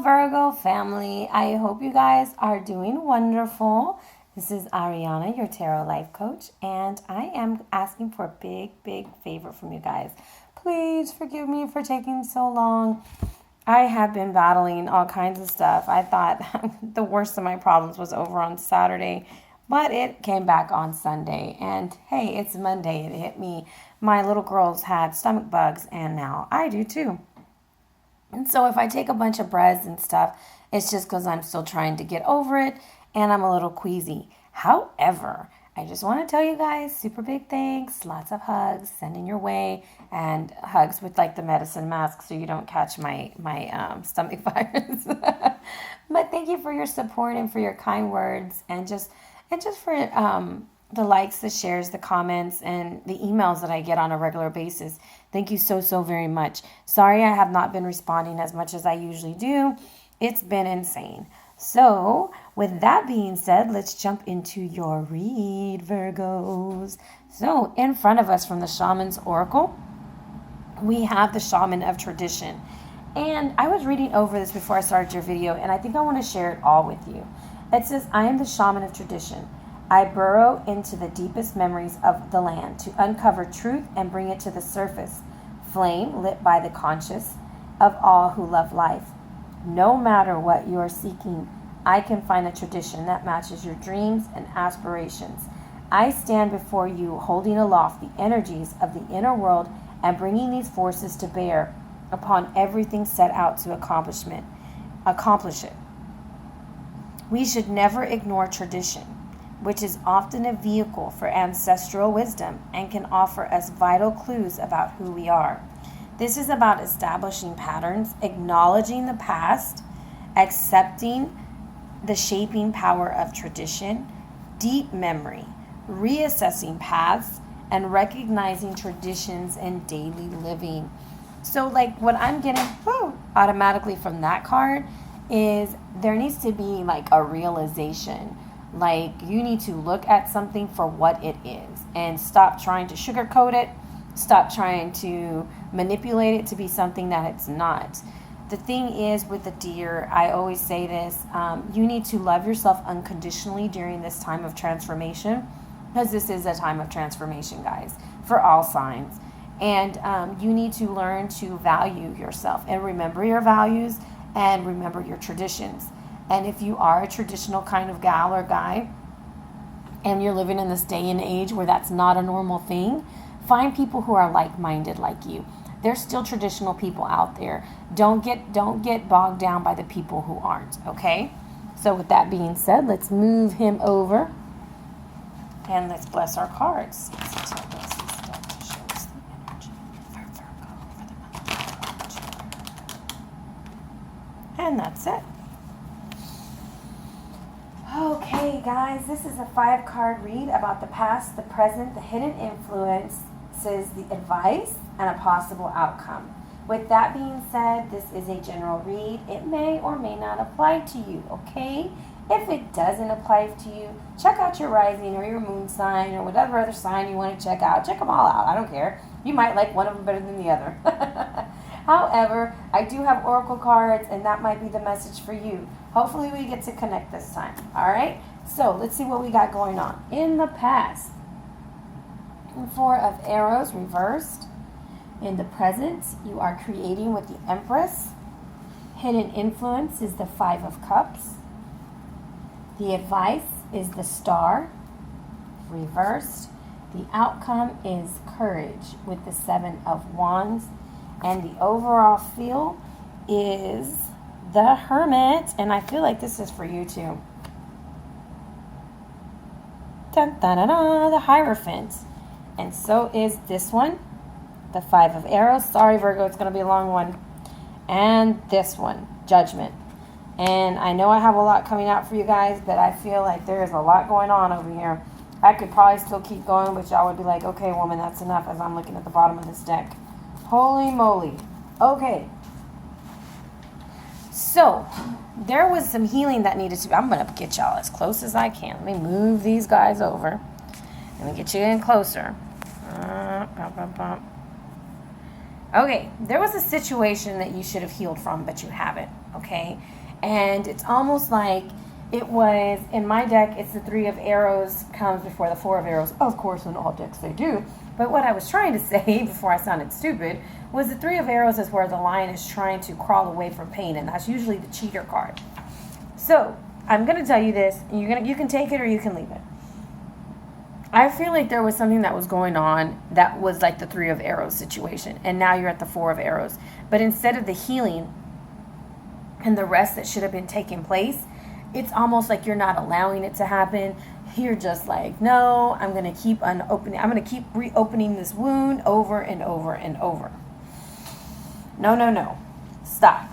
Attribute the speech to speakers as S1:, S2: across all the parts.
S1: Virgo family. I hope you guys are doing wonderful. This is Arhinna, your tarot life coach, and I am asking for a big favor from you guys. Please forgive me for taking so long. I have been battling all kinds of stuff. I thought the worst of my problems was over on Saturday, but it came back on Sunday. And hey, it's Monday. It hit me. My little girls had stomach bugs, and now I do too. And so if I take a bunch of breads and stuff, it's just because I'm still trying to get over it, and I'm a little queasy. However, I just want to tell you guys, super big thanks, lots of hugs, sending your way, and hugs with like the medicine mask so you don't catch my stomach virus. But thank you for your support and for your kind words, and just for the likes, the shares, the comments, and the emails that I get on a regular basis. Thank you so very much. Sorry I have not been responding as much as I usually do. It's been insane. So, with that being said, let's jump into your read, Virgos. So, in front of us from the Shaman's Oracle, we have the Shaman of Tradition. And I was reading over this before I started your video, and I think I want to share it all with you. It says, I am the Shaman of Tradition. I burrow into the deepest memories of the land to uncover truth and bring it to the surface. Flame lit by the conscious of all who love life. No matter what you are seeking, I can find a tradition that matches your dreams and aspirations. I stand before you holding aloft the energies of the inner world and bringing these forces to bear upon everything set out to accomplish it. We should never ignore tradition, which is often a vehicle for ancestral wisdom and can offer us vital clues about who we are. This is about establishing patterns, acknowledging the past, accepting the shaping power of tradition, deep memory, reassessing paths, and recognizing traditions in daily living. So like what I'm getting automatically from that card is there needs to be like a realization. Like you need to look at something for what it is and stop trying to sugarcoat it. Stop trying to manipulate it to be something that it's not. The thing is with the deer, I always say this, you need to love yourself unconditionally during this time of transformation, because this is a time of transformation, guys, for all signs. And you need to learn to value yourself and remember your values and remember your traditions. And if you are a traditional kind of gal or guy and you're living in this day and age where that's not a normal thing, find people who are like-minded like you. There's still traditional people out there. Don't get bogged down by the people who aren't, okay? So with that being said, let's move him over and let's bless our cards. Let's tell us this deck to show us the energy for Virgo for the month of October. And that's it. Okay, guys, this is a 5-card read about the past, the present, the hidden influences, the advice, and a possible outcome. With that being said, this is a general read. It may or may not apply to you, okay? If it doesn't apply to you, check out your rising or your moon sign or whatever other sign you want to check out. Check them all out. I don't care. You might like one of them better than the other. However, I do have oracle cards, and that might be the message for you. Hopefully we get to connect this time. All right? So let's see what we got going on. In the past, 4 of arrows reversed. In the present, you are creating with the Empress. Hidden influence is the 5 of cups. The advice is the Star, reversed. The outcome is courage with the 7 of wands. And the overall feel is the Hermit. And I feel like this is for you too. Dun, dun, dun, dun, the Hierophant. And so is this one. The 5 of arrows. Sorry, Virgo, it's going to be a long one. And this one, Judgment. And I know I have a lot coming out for you guys, but I feel like there is a lot going on over here. I could probably still keep going, but y'all would be like, okay, woman, that's enough, as I'm looking at the bottom of this deck. Holy moly. Okay. So, there was some healing that needed to be. I'm going to get y'all as close as I can. Let me move these guys over. Let me get you in closer. Okay, there was a situation that you should have healed from, but you haven't, okay? And it's almost like it was, in my deck, it's the 3 of arrows comes before the 4 of arrows. Of course, in all decks they do. But what I was trying to say before I sounded stupid was the 3 of arrows is where the lion is trying to crawl away from pain. And that's usually the cheater card. So I'm going to tell you this. And you can take it or you can leave it. I feel like there was something that was going on that was like the 3 of arrows situation. And now you're at the 4 of arrows. But instead of the healing and the rest that should have been taking place, it's almost like you're not allowing it to happen. You're just like, no, I'm going to keep unopening. I'm going to keep reopening this wound over and over and over. No, no, no. Stop.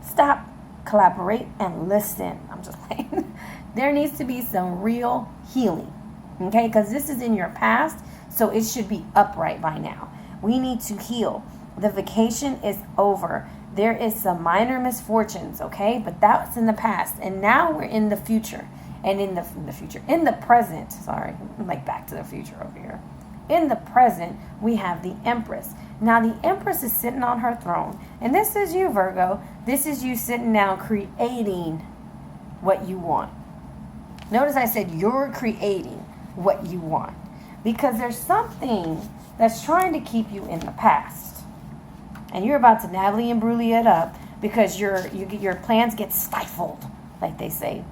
S1: Stop. Collaborate and listen. I'm just playing. There needs to be some real healing. Okay? Because this is in your past, so it should be upright by now. We need to heal. The vacation is over. There is some minor misfortunes, okay? But that's in the past. And now we're in the future. And in the present, sorry, I'm like Back to the Future over here. In the present, we have the Empress. Now, the Empress is sitting on her throne. And this is you, Virgo. This is you sitting down creating what you want. Notice I said you're creating what you want. Because there's something that's trying to keep you in the past. And you're about to Natalie and Bruley it up because your plans get stifled, like they say.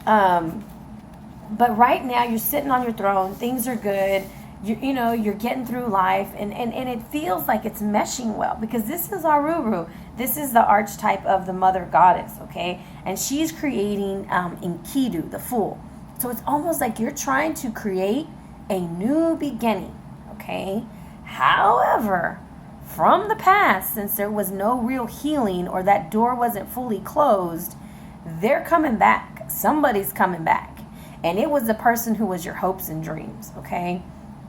S1: But right now you're sitting on your throne. Things are good. You're getting through life, and it feels like it's meshing well because this is Aruru. This is the archetype of the mother goddess, okay? And she's creating Enkidu, the Fool. So it's almost like you're trying to create a new beginning, okay? However, from the past, since there was no real healing or that door wasn't fully closed, they're coming back. Somebody's coming back. And it was the person who was your hopes and dreams, okay?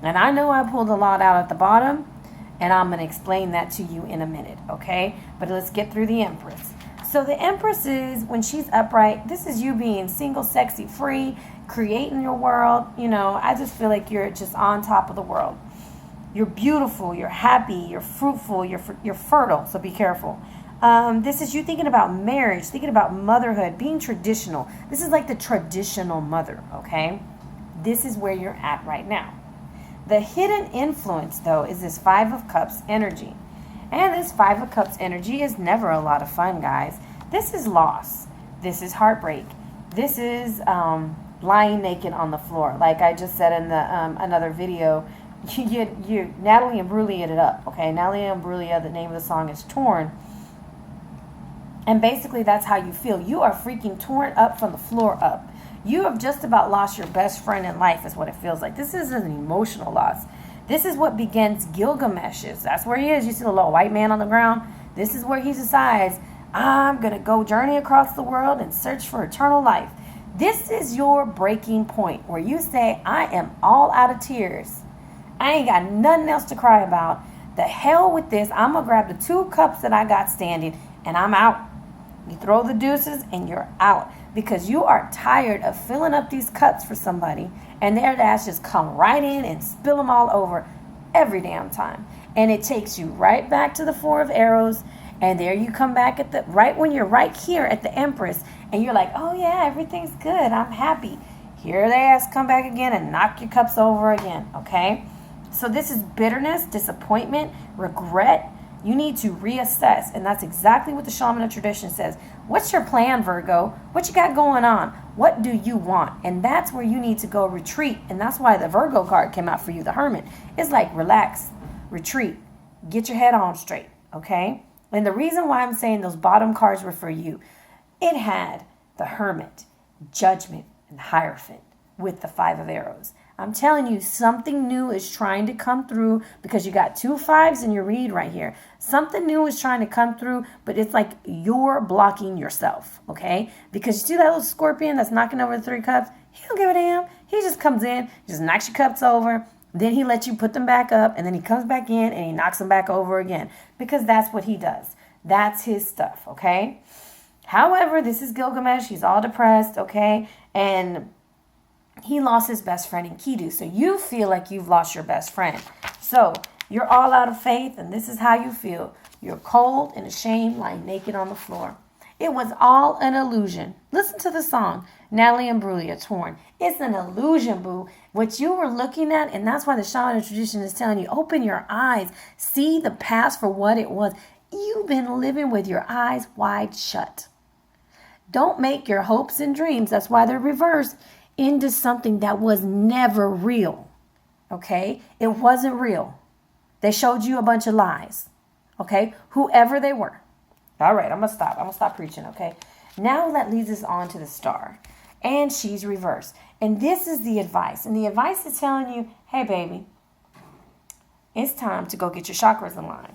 S1: And I know I pulled a lot out at the bottom, and I'm going to explain that to you in a minute, okay? But let's get through the Empress. So the Empress is, when she's upright, this is you being single, sexy, free, creating your world. I just feel like you're just on top of the world. You're beautiful, you're happy, you're fruitful, you're fertile, so be careful. This is you thinking about marriage, thinking about motherhood, being traditional. This is like the traditional mother, okay? This is where you're at right now. The hidden influence, though, is this 5 of Cups energy. And this 5 of Cups energy is never a lot of fun, guys. This is loss. This is heartbreak. This is lying naked on the floor. Like I just said in the another video, you Natalie and Bruley it up, okay? Natalie and Bruley, the name of the song is Torn. And basically that's how you feel. You are freaking torn up from the floor up. You have just about lost your best friend in life is what it feels like. This is an emotional loss. This is what begins Gilgamesh's. That's where he is. You see the little white man on the ground? This is where he decides, I'm going to go journey across the world and search for eternal life. This is your breaking point where you say, I am all out of tears. I ain't got nothing else to cry about. The hell with this. I'm going to grab the 2 cups that I got standing and I'm out. You throw the deuces and you're out because you are tired of filling up these cups for somebody and their ass just come right in and spill them all over every damn time. And it takes you right back to the 4 of arrows, and there you come back at the right when you're right here at the Empress and you're like, oh yeah, everything's good. I'm happy. Here they ass come back again and knock your cups over again, okay? So this is bitterness, disappointment, regret. You need to reassess, and that's exactly what the Shaman of Tradition says. What's your plan, Virgo? What you got going on? What do you want? And that's where you need to go retreat, and that's why the Virgo card came out for you, the Hermit. It's like relax, retreat, get your head on straight, okay? And the reason why I'm saying those bottom cards were for you, it had the Hermit, Judgment, and Hierophant with the 5 of arrows. I'm telling you, something new is trying to come through because you got 2 5s in your read right here. Something new is trying to come through, but it's like you're blocking yourself, okay? Because you see that little scorpion that's knocking over the 3 cups? He don't give a damn. He just comes in, just knocks your cups over, then he lets you put them back up, and then he comes back in and he knocks them back over again because that's what he does. That's his stuff, okay? However, this is Gilgamesh. He's all depressed, okay? And he lost his best friend in Enkidu. So you feel like you've lost your best friend. So you're all out of faith, and this is how you feel. You're cold and ashamed, lying naked on the floor. It was all an illusion. Listen to the song, Natalie Imbruglia, Torn. It's an illusion, boo. What you were looking at, and that's why the Shaman of Tradition is telling you, open your eyes. See the past for what it was. You've been living with your eyes wide shut. Don't make your hopes and dreams, that's why they're reversed, into something that was never real. Okay? It wasn't real. They showed you a bunch of lies. Okay? Whoever they were. All right, I'm going to stop. I'm going to stop preaching, okay? Now that leads us on to the star. And she's reversed. And this is the advice. And the advice is telling you, hey, baby, it's time to go get your chakras in line.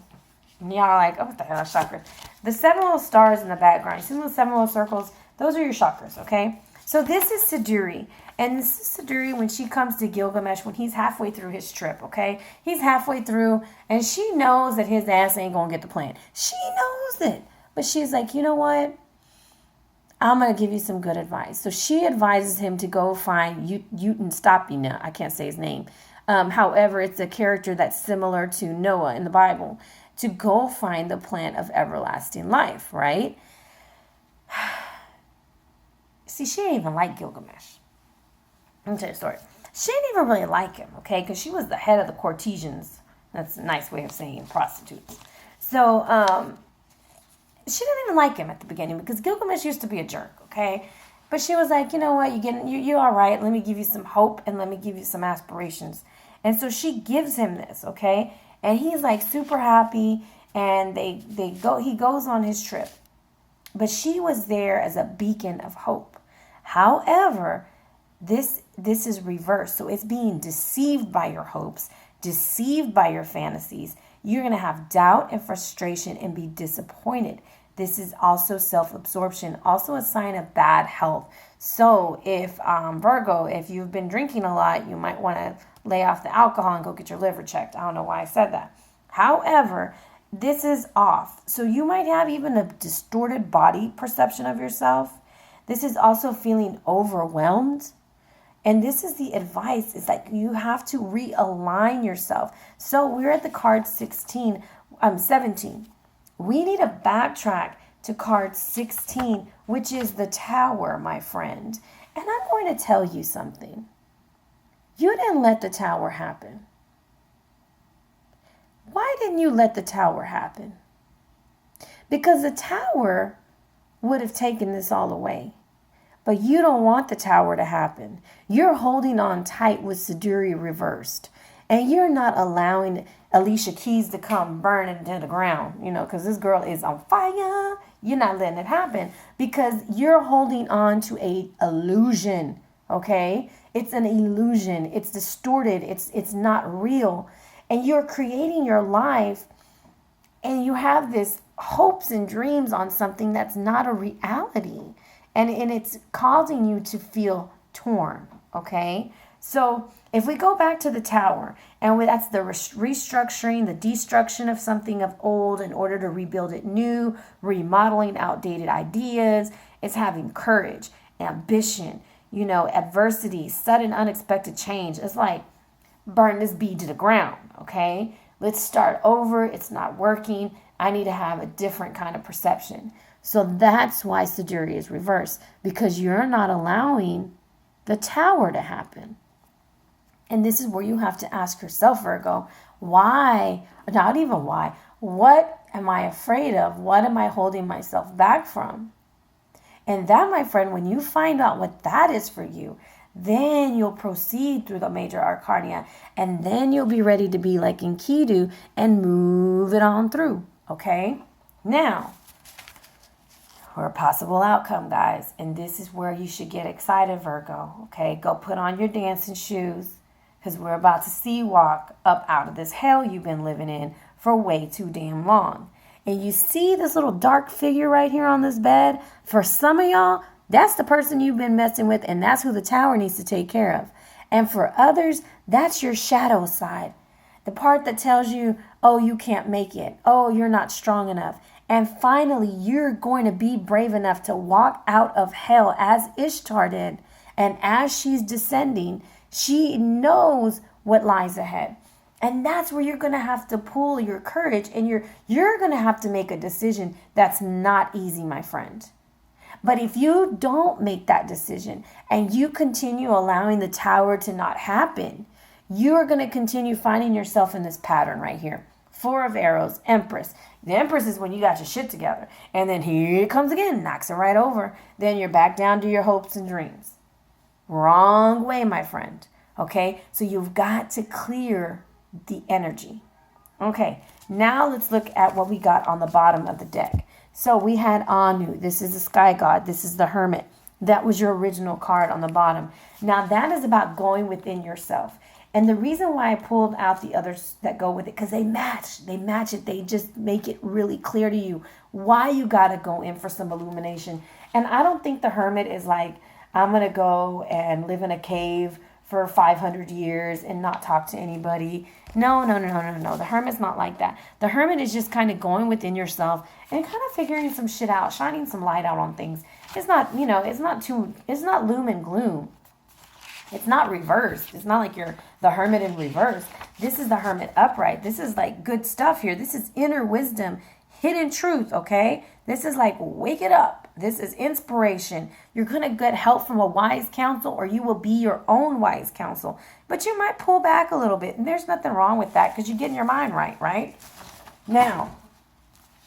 S1: And y'all are like, oh, what the hell is chakras? The 7 little stars in the background, you see those 7 little circles? Those are your chakras, okay? So this is Siduri. And this is Siduri when she comes to Gilgamesh, when he's halfway through his trip, okay? He's halfway through, and she knows that his ass ain't going to get the plan. She knows it. But she's like, you know what? I'm going to give you some good advice. So she advises him to go find Utnstapina. I can't say his name. However, it's a character that's similar to Noah in the Bible. To go find the plant of everlasting life, right? See, she didn't even like Gilgamesh. Let me tell you a story. She didn't even really like him, okay? Because she was the head of the courtesans. That's a nice way of saying prostitutes. So, she didn't even like him at the beginning because Gilgamesh used to be a jerk, okay? But she was like, you know what? You're all right. Let me give you some hope and let me give you some aspirations. And so she gives him this, okay? And he's like super happy, and he goes on his trip. But she was there as a beacon of hope. However, this is reversed. So it's being deceived by your hopes, deceived by your fantasies. You're going to have doubt and frustration and be disappointed. This is also self-absorption, also a sign of bad health. So if Virgo, if you've been drinking a lot, you might want to lay off the alcohol and go get your liver checked. I don't know why I said that. However, this is off. So you might have even a distorted body perception of yourself. This is also feeling overwhelmed. And this is the advice. It's like you have to realign yourself. So we're at the card 17. We need to backtrack to card 16, which is the Tower, my friend. And I'm going to tell you something. You didn't let the Tower happen. Why didn't you let the Tower happen? Because the Tower would have taken this all away. But you don't want the Tower to happen. You're holding on tight with Siduri reversed. And you're not allowing Alicia Keys to come burn into the ground, because this girl is on fire. You're not letting it happen because you're holding on to a illusion, okay? It's an illusion. It's distorted. It's not real. And you're creating your life and you have this hopes and dreams on something that's not a reality. And it's causing you to feel torn, okay? So if we go back to the Tower, and that's the restructuring, the destruction of something of old in order to rebuild it new, remodeling outdated ideas, it's having courage, ambition, adversity, sudden unexpected change. It's like burn this bead to the ground, okay? Let's start over. It's not working. I need to have a different kind of perception. So that's why Siduri is reversed, because you're not allowing the Tower to happen. And this is where you have to ask yourself, Virgo, why, not even why, what am I afraid of? What am I holding myself back from? And that, my friend, when you find out what that is for you, then you'll proceed through the major arcana, and then you'll be ready to be like Enkidu and move it on through, okay? Now, for a possible outcome, guys, and this is where you should get excited, Virgo, okay? Go put on your dancing shoes, because we're about to sea walk up out of this hell you've been living in for way too damn long. And you see this little dark figure right here on this bed? For some of y'all, that's the person you've been messing with, and that's who the Tower needs to take care of. And for others, that's your shadow side. The part that tells you, oh, you can't make it. Oh, you're not strong enough. And finally, you're going to be brave enough to walk out of hell as Ishtar did. And as she's descending, she knows what lies ahead. And that's where you're going to have to pull your courage, and you're going to have to make a decision that's not easy, my friend. But if you don't make that decision and you continue allowing the tower to not happen, you are going to continue finding yourself in this pattern right here. 4 of arrows, Empress. The Empress is when you got your shit together. And then here it comes again, knocks it right over. Then you're back down to your hopes and dreams. Wrong way, my friend. Okay, so you've got to clear the energy. Okay, now let's look at what we got on the bottom of the deck. So we had Anu. This is the sky god. This is the hermit. That was your original card on the bottom. Now that is about going within yourself. And the reason why I pulled out the others that go with it, because they match. They match it. They just make it really clear to you why you got to go in for some illumination. And I don't think the hermit is like, I'm going to go and live in a cave for 500 years and not talk to anybody. No. The hermit's not like that. The hermit is just kind of going within yourself and kind of figuring some shit out, shining some light out on things. It's not, it's not loom and gloom. It's not reversed. It's not like you're the hermit in reverse. This is the hermit upright. This is like good stuff here. This is inner wisdom, hidden truth, okay? This is like wake it up. This is inspiration. You're going to get help from a wise counsel, or you will be your own wise counsel. But you might pull back a little bit, and there's nothing wrong with that because you're getting your mind right? Now,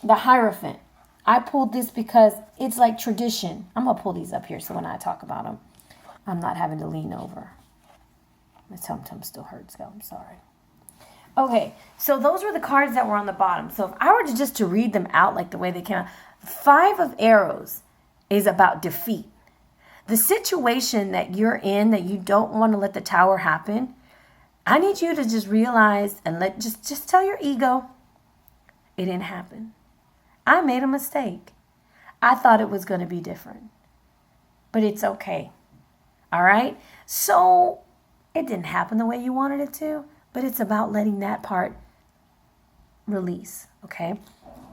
S1: the Hierophant. I pulled this because it's like tradition. I'm going to pull these up here so when I talk about them, I'm not having to lean over. My tum-tum still hurts, though. I'm sorry. Okay, so those were the cards that were on the bottom. So if I were to read them out like the way they came out, 5 of arrows is about defeat. The situation that you're in that you don't want to let the tower happen, I need you to just realize and just tell your ego, it didn't happen. I made a mistake. I thought it was going to be different. But it's okay. All right? So it didn't happen the way you wanted it to, but it's about letting that part release, okay?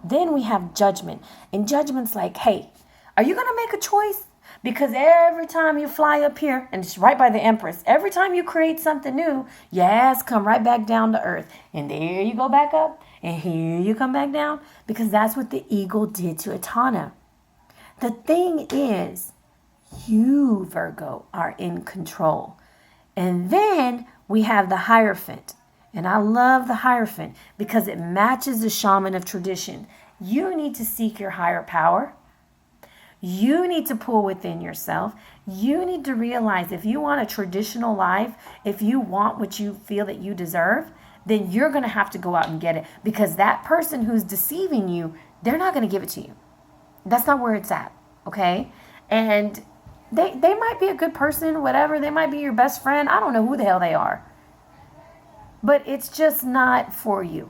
S1: Then we have judgment. And judgment's like, hey, are you going to make a choice? Because every time you fly up here, and it's right by the Empress, every time you create something new, your ass come right back down to earth. And there you go back up, and here you come back down, because that's what the eagle did to Arhinna. The thing is, you, Virgo, are in control. And then we have the Hierophant. And I love the Hierophant because it matches the Shaman of Tradition. You need to seek your higher power. You need to pull within yourself. You need to realize if you want a traditional life, if you want what you feel that you deserve, then you're going to have to go out and get it. Because that person who's deceiving you, they're not going to give it to you. That's not where it's at, okay? And they might be a good person, whatever. They might be your best friend. I don't know who the hell they are. But it's just not for you.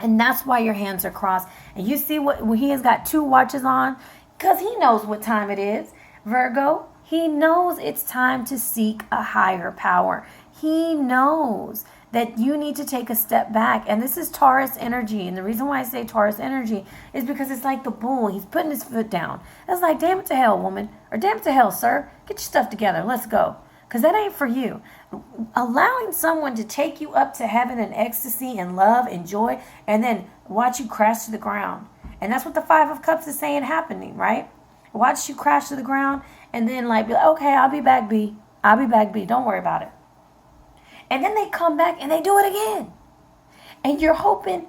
S1: And that's why your hands are crossed. And you see what he has got 2 watches on? Because he knows what time it is. Virgo, he knows it's time to seek a higher power. He knows that you need to take a step back. And this is Taurus energy. And the reason why I say Taurus energy is because it's like the bull. He's putting his foot down. It's like, damn it to hell, woman. Or damn it to hell, sir. Get your stuff together. Let's go. Because that ain't for you. Allowing someone to take you up to heaven in ecstasy and love and joy and then watch you crash to the ground. And that's what the 5 of Cups is saying happening, right? Watch you crash to the ground and then be like, okay, I'll be back, B. I'll be back, B. Don't worry about it. And then they come back and they do it again. And you're hoping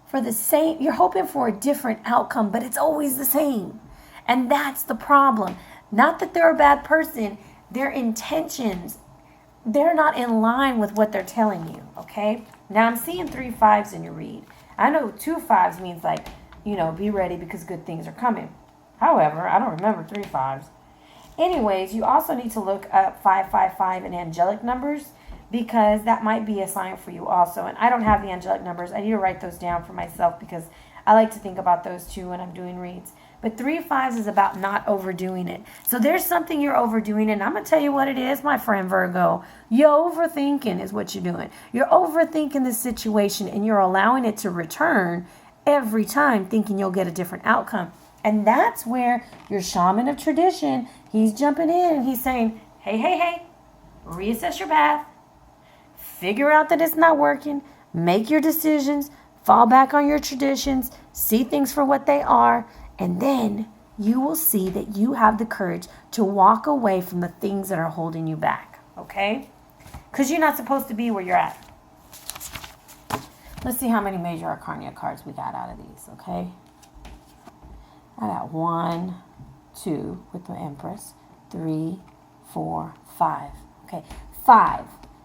S1: for the same, you're hoping for a different outcome, but it's always the same. And that's the problem. Not that they're a bad person. Their intentions, they're not in line with what they're telling you, okay? Now, I'm seeing 3 5s in your read. I know 2 5s means be ready because good things are coming. However, I don't remember 3 5s. Anyways, you also need to look up 555 and angelic numbers because that might be a sign for you also. And I don't have the angelic numbers. I need to write those down for myself because I like to think about those too when I'm doing reads. But 3 5s is about not overdoing it. So there's something you're overdoing, and I'm going to tell you what it is, my friend Virgo. You're overthinking is what you're doing. You're overthinking the situation, and you're allowing it to return every time thinking you'll get a different outcome. And that's where your Shaman of Tradition, he's jumping in, and he's saying, hey, reassess your path. Figure out that it's not working. Make your decisions. Fall back on your traditions. See things for what they are. And then you will see that you have the courage to walk away from the things that are holding you back, okay? Because you're not supposed to be where you're at. Let's see how many major arcana cards we got out of these, okay? I got 1, 2 with the Empress, 3, 4, 5. Okay, 5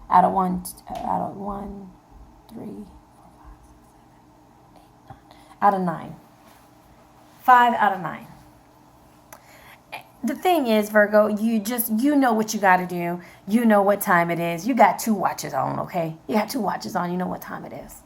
S1: out of 1, 3, 4, 5, 6, 7, 8, 9. Out of 9. 5 out of 9. The thing is, Virgo, you know what you got to do. You know what time it is. You got 2 watches on, okay? You got 2 watches on. You know what time it is.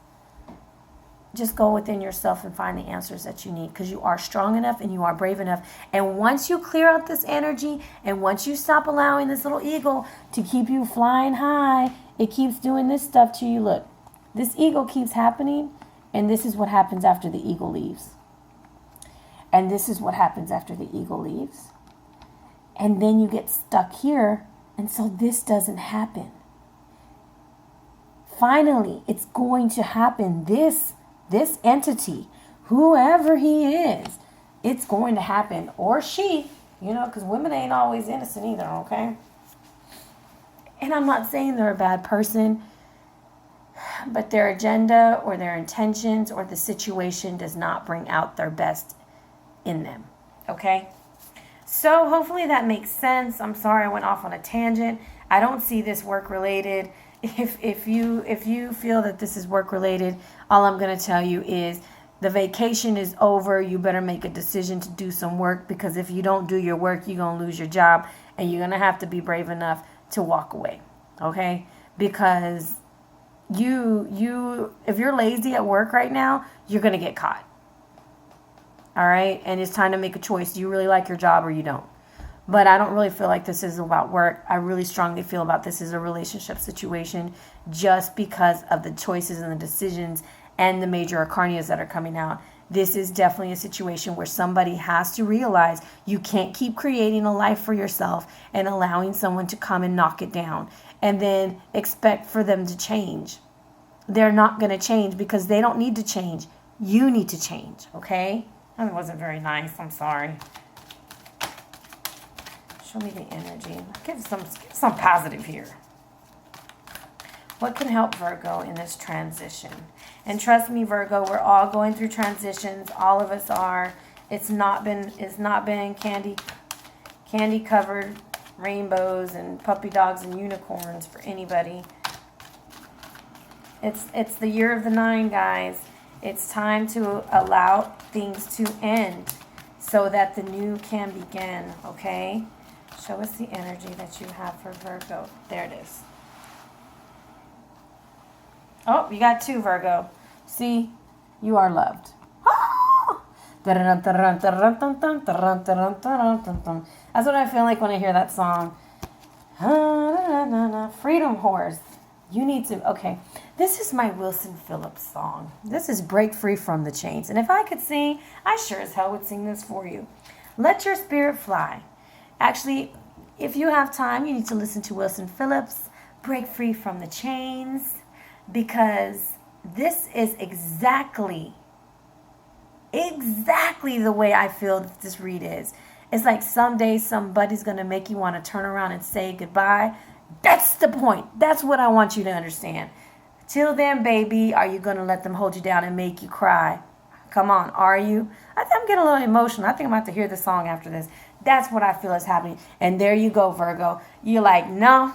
S1: Just go within yourself and find the answers that you need, because you are strong enough and you are brave enough. And once you clear out this energy, and once you stop allowing this little eagle to keep you flying high, it keeps doing this stuff to you. Look, this eagle keeps happening, and this is what happens after the eagle leaves. And this is what happens after the eagle leaves. And then you get stuck here, and so this doesn't happen. Finally, it's going to happen. This entity, whoever he is, it's going to happen. Or she, because women ain't always innocent either, okay? And I'm not saying they're a bad person, but their agenda or their intentions or the situation does not bring out their best in them, okay? So hopefully that makes sense. I'm sorry I went off on a tangent. I don't see this work related. If you feel that this is work related, all I'm going to tell you is the vacation is over. You better make a decision to do some work, because if you don't do your work, you're going to lose your job, and you're going to have to be brave enough to walk away. Okay? Because if you're lazy at work right now, you're going to get caught. All right? And it's time to make a choice. Do you really like your job or you don't? But I don't really feel like this is about work. I really strongly feel about this as a relationship situation, just because of the choices and the decisions and the major arcanas that are coming out. This is definitely a situation where somebody has to realize you can't keep creating a life for yourself and allowing someone to come and knock it down and then expect for them to change. They're not going to change, because they don't need to change. You need to change, okay? That wasn't very nice. I'm sorry. Show me the energy. Give some positive here. What can help Virgo in this transition? And trust me, Virgo, we're all going through transitions. All of us are. It's not been candy covered rainbows and puppy dogs and unicorns for anybody. It's the year of the 9, guys. It's time to allow things to end so that the new can begin, okay? Show us the energy that you have for Virgo. There it is. Oh, you got 2, Virgo. See, you are loved. That's what I feel like when I hear that song. Freedom Horse. You need to, okay. This is my Wilson Phillips song. This is Break Free from the Chains. And if I could sing, I sure as hell would sing this for you. Let your spirit fly. Actually, if you have time, you need to listen to Wilson Phillips, Break Free from the Chains, because this is exactly the way I feel that this read is. It's like someday somebody's going to make you want to turn around and say goodbye. That's the point. That's what I want you to understand. Till then, baby, are you going to let them hold you down and make you cry? Come on, are you? I'm getting a little emotional. I think I'm about to hear the song after this. That's what I feel is happening. And there you go, Virgo. You're like, no,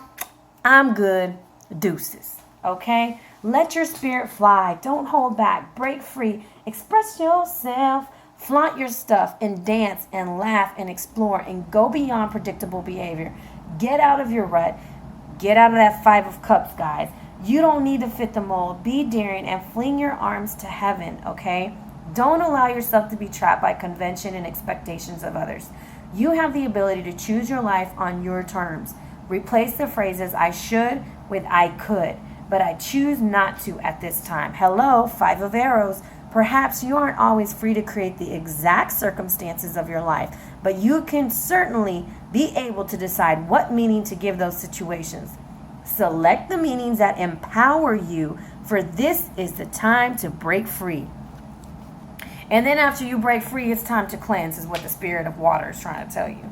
S1: I'm good. Deuces. Okay? Let your spirit fly. Don't hold back. Break free. Express yourself. Flaunt your stuff and dance and laugh and explore and go beyond predictable behavior. Get out of your rut. Get out of that 5 of Cups, guys. You don't need to fit the mold. Be daring and fling your arms to heaven, okay? Don't allow yourself to be trapped by convention and expectations of others. You have the ability to choose your life on your terms. Replace the phrases I should with I could, but I choose not to at this time. Hello, 5 of Arrows. Perhaps you aren't always free to create the exact circumstances of your life, but you can certainly be able to decide what meaning to give those situations. Select the meanings that empower you, for this is the time to break free. And then after you break free, it's time to cleanse, is what the spirit of water is trying to tell you.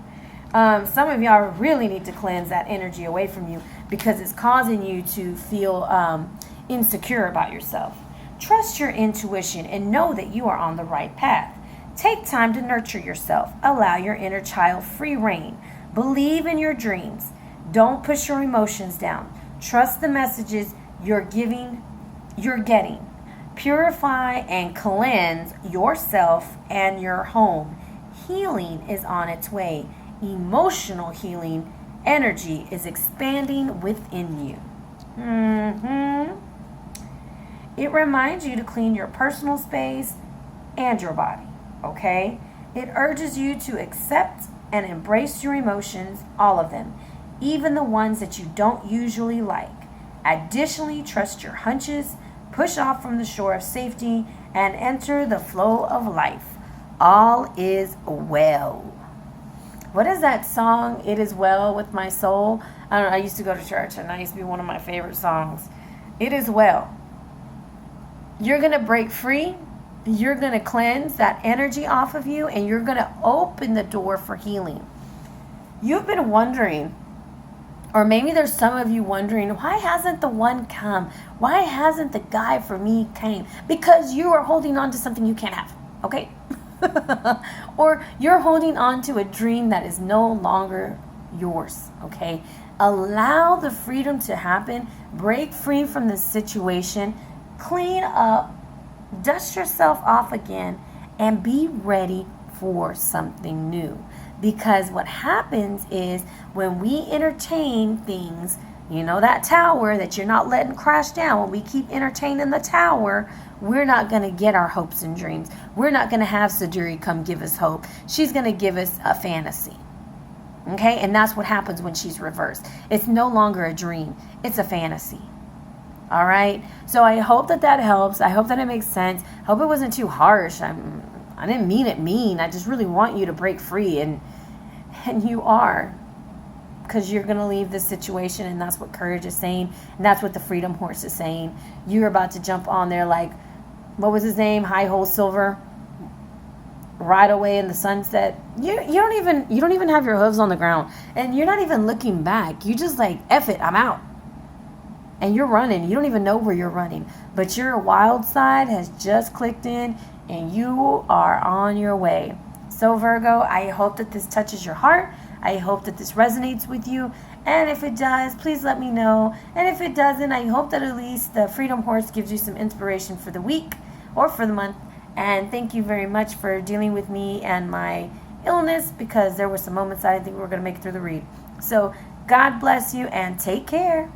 S1: Some of y'all really need to cleanse that energy away from you because it's causing you to feel insecure about yourself. Trust your intuition and know that you are on the right path. Take time to nurture yourself. Allow your inner child free reign. Believe in your dreams. Don't push your emotions down. Trust the messages you're getting. Purify and cleanse yourself and your home. Healing is on its way. Emotional healing energy is expanding within you. It reminds you to clean your personal space and your body, okay? It urges you to accept and embrace your emotions, all of them, even the ones that you don't usually like. Additionally, trust your hunches, push off from the shore of safety, and enter the flow of life. All is well. What is that song, It Is Well With My Soul? I don't know, I used to go to church, and that used to be one of my favorite songs. It is well. You're going to break free. You're going to cleanse that energy off of you, and you're going to open the door for healing. You've been wondering, or maybe there's some of you wondering, why hasn't the one come? Why hasn't the guy for me came? Because you are holding on to something you can't have, okay? Or you're holding on to a dream that is no longer yours, okay? Allow the freedom to happen. Break free from this situation. Clean up. Dust yourself off again and be ready for something new. Because what happens is when we entertain things, you know, that tower that you're not letting crash down, when we keep entertaining the tower, we're not going to get our hopes and dreams. We're not going to have Saduri come give us hope. She's going to give us a fantasy. Okay? And that's what happens when she's reversed. It's no longer a dream. It's a fantasy. All right? So I hope that helps. I hope that it makes sense. I hope it wasn't too harsh. I didn't mean it mean. I just really want you to break free. And you are. Because you're going to leave this situation, and that's what courage is saying, and that's what the freedom horse is saying. You're about to jump on there like, what was his name? High Hole Silver. Right away in the sunset. You don't even have your hooves on the ground, and you're not even looking back. You just like, F it, I'm out. And you're running. You don't even know where you're running, but your wild side has just clicked in, and you are on your way. So Virgo, I hope that this touches your heart. I hope that this resonates with you. And if it does, please let me know. And if it doesn't, I hope that at least the Freedom Horse gives you some inspiration for the week or for the month. And thank you very much for dealing with me and my illness, because there were some moments I didn't think we were going to make it through the read. So God bless you and take care.